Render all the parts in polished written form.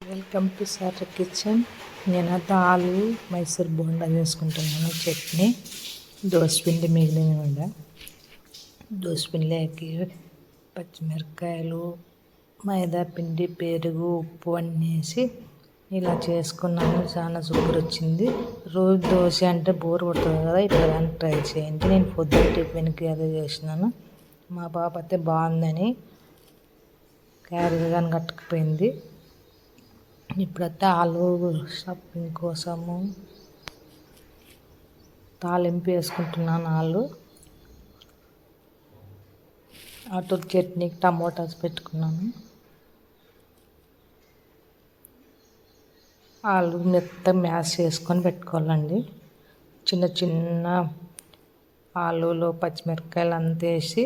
Welcome to sir kitchen. నేనైతే ఆలు మైసూర్ బోండా చేసుకుంటున్నాను. చట్నీ దోసపిండి మిగిలిన కూడా దోసపిండిలోకి పచ్చిమిరపకాయలు, మైదా పిండి, పెరుగు, ఉప్పు అన్నీ వేసి ఇలా చేసుకున్నాను. చాలా సూపర్ వచ్చింది. రోజు దోశ అంటే బోర్ కొడుతుంది కదా, ఇట్లా కానీ ట్రై చేయండి. నేను పొద్దున్న టిఫిన్కి అదే చేసినాను. మా పాప అయితే బాగుందని క్యారీ కానీ కట్టుకుపోయింది. ఇప్పుడైతే ఆలు స్టఫింగ్ కోసము తాలింపు వేసుకుంటున్నాను. అటు చట్నీకి టమోటాస్ పెట్టుకున్నాను. ఆలు మెత్తగా మ్యాష్ చేసుకొని పెట్టుకోవాలండి. చిన్న చిన్న ఆలులో పచ్చిమిరపకాయలు అంతా వేసి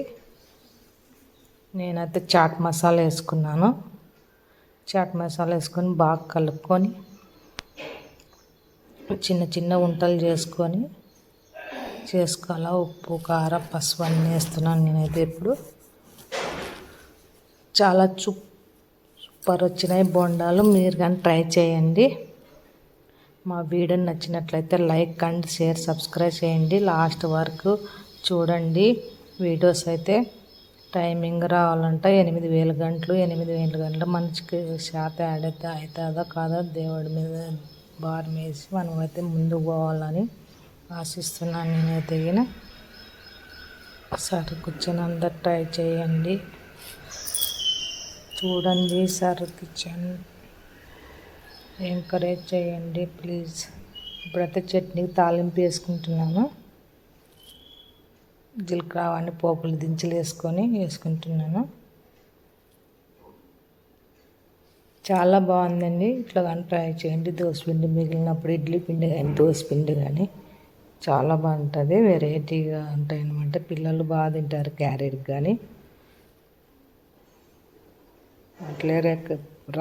నేనైతే చాట్ మసాలా వేసుకున్నాను. చాట్ మసాలా వేసుకొని బాగా కలుపుకొని చిన్న చిన్న వంటలు చేసుకోవాలి. ఉప్పు, కారం, పసుపు అన్నీ వేస్తున్నాను నేనైతే. ఇప్పుడు చాలా సూపర్ వచ్చినాయి బోండాలు. మీరు కానీ ట్రై చేయండి. మా వీడియో నచ్చినట్లయితే లైక్ అండ్ షేర్, సబ్స్క్రైబ్ చేయండి. లాస్ట్ వరకు చూడండి. వీడియోస్ అయితే టైమింగ్ రావాలంటే 8,000 గంటలు. 8,000 గంటలు మనిషికి శాత ఆడితే అవుతుందో కాదో దేవుడి మీద భారం వేసి మనమైతే ముందుకు పోవాలని ఆశిస్తున్నాను. నేనైతే సార్ కిచెన్ అందరు ట్రై చేయండి. చూడండి సార్ కిచెన్, ఎంకరేజ్ చేయండి ప్లీజ్. ఇప్పుడైతే చట్నీకి తాలింపు వేసుకుంటున్నాను. జీలకర్ర అవన్నీ పోపులు దించులు వేసుకుంటున్నాను. చాలా బాగుందండి. ఇట్లా కానీ ట్రై చేయండి. దోసపిండి మిగిలినప్పుడు ఇడ్లీ పిండి కానీ దోసపిండి కానీ చాలా బాగుంటుంది. వెరైటీగా ఉంటాయి అన్నమాట. పిల్లలు బాగా తింటారు క్యారెట్ కానీ. అట్లే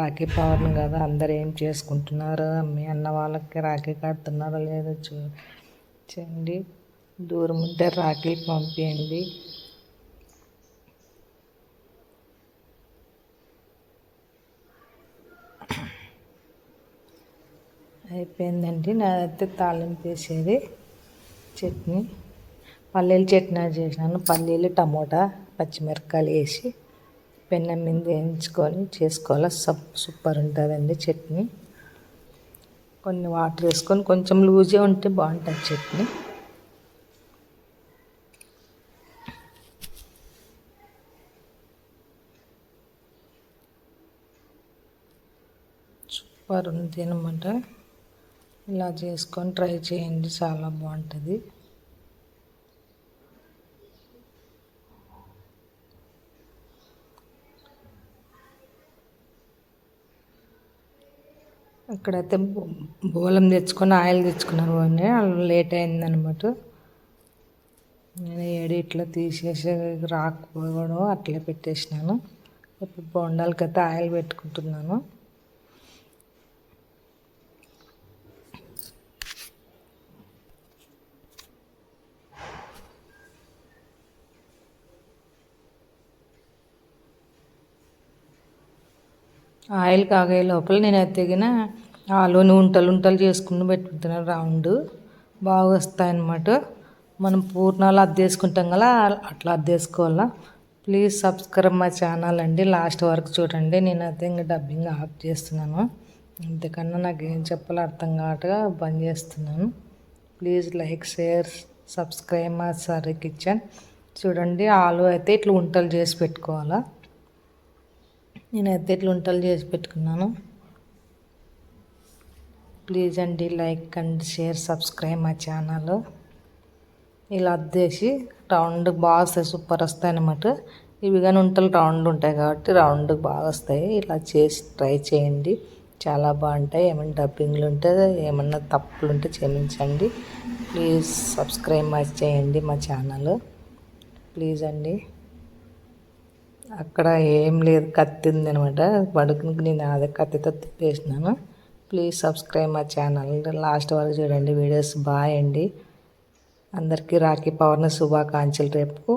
రాఖీ పౌర్ణమి కదా, అందరు ఏం చేసుకుంటున్నారు, మీ అన్న వాళ్ళకి రాఖీ కడుతున్నారో లేదో చూడండి. దూరం ఉంటే రాఖీ పంపించండి. అయిపోయిందండి నాదైతే తాలింపు వేసేది. చట్నీ పల్లీల చట్నీ చేసినాను. పల్లీలు, టమోటా, పచ్చిమిరపకాయలు వేసి పెన్నం మీద వేయించుకొని చేసుకోవాలి. సూపర్ ఉంటుందండి చట్నీ. కొన్ని వాటర్ వేసుకొని కొంచెం లూజ్గా ఉంటే బాగుంటుంది చట్నీ. సూపర్ ఉంది అనమాట. ఇలా చేసుకొని ట్రై చేయండి, చాలా బాగుంటుంది. అక్కడైతే బోలం తెచ్చుకొని ఆయిల్ తెచ్చుకున్నాను. లేట్ అయిందనమాట. నేను ఇట్లా తీసేసి రాకపోవడం అట్లే పెట్టేసినాను. ఇప్పుడు బొండాలకైతే ఆయిల్ పెట్టుకుంటున్నాను. ఆయిల్ కాగే లోపల నేను తెగిన ఆలుని ఉంటలు చేసుకుని పెట్టుకుంటున్నాను. రౌండ్ బాగా వస్తాయన్నమాట. మనం పూర్ణాలు అద్దేసుకుంటాం కదా, అట్లా అద్దేసుకోవాలా. ప్లీజ్ సబ్స్క్రైబ్ మై ఛానల్ అండి. లాస్ట్ వరకు చూడండి. నేనైతే ఇంకా డబ్బింగ్ ఆఫ్ చేస్తున్నాను. అంతకన్నా నాకు ఏం చెప్పాలో అర్థం కావట్గా బంద్ చేస్తున్నాను. Please like, share, subscribe my sir kitchen. చూడండి, ఆలు అయితే ఇట్లా ఉంటలు చేసి పెట్టుకోవాలా. నేనైతే ఇట్లా వంటలు చేసి పెట్టుకున్నాను. ప్లీజ్ అండి లైక్ అండ్ షేర్, సబ్స్క్రైబ్ మా ఛానల్. ఇలా అద్దేసి రౌండ్ బాగా వస్తాయి, సూపర్ వస్తాయి అన్నమాట. ఇవి కానీ వంటలు రౌండ్ ఉంటాయి కాబట్టి రౌండ్ బాగా వస్తాయి. ఇలా చేసి ట్రై చేయండి, చాలా బాగుంటాయి. ఏమైనా డబ్బింగ్లు ఉంటే, ఏమన్నా తప్పులు ఉంటే క్షమించండి. ప్లీజ్ సబ్స్క్రైబ్ చేయండి మా ఛానల్. ప్లీజ్ అండి. అక్కడ ఏం లేదు, కత్తి ఉందనమాట. పడుకునికి నేను అదే కత్తితో తిప్పేసినాను. ప్లీజ్ సబ్స్క్రైబ్ మా ఛానల్. లాస్ట్ వరకు చూడండి వీడియోస్. బాయ్ అండి. అందరికీ రాఖీ పౌర్ణమి శుభాకాంక్షలు. రేపు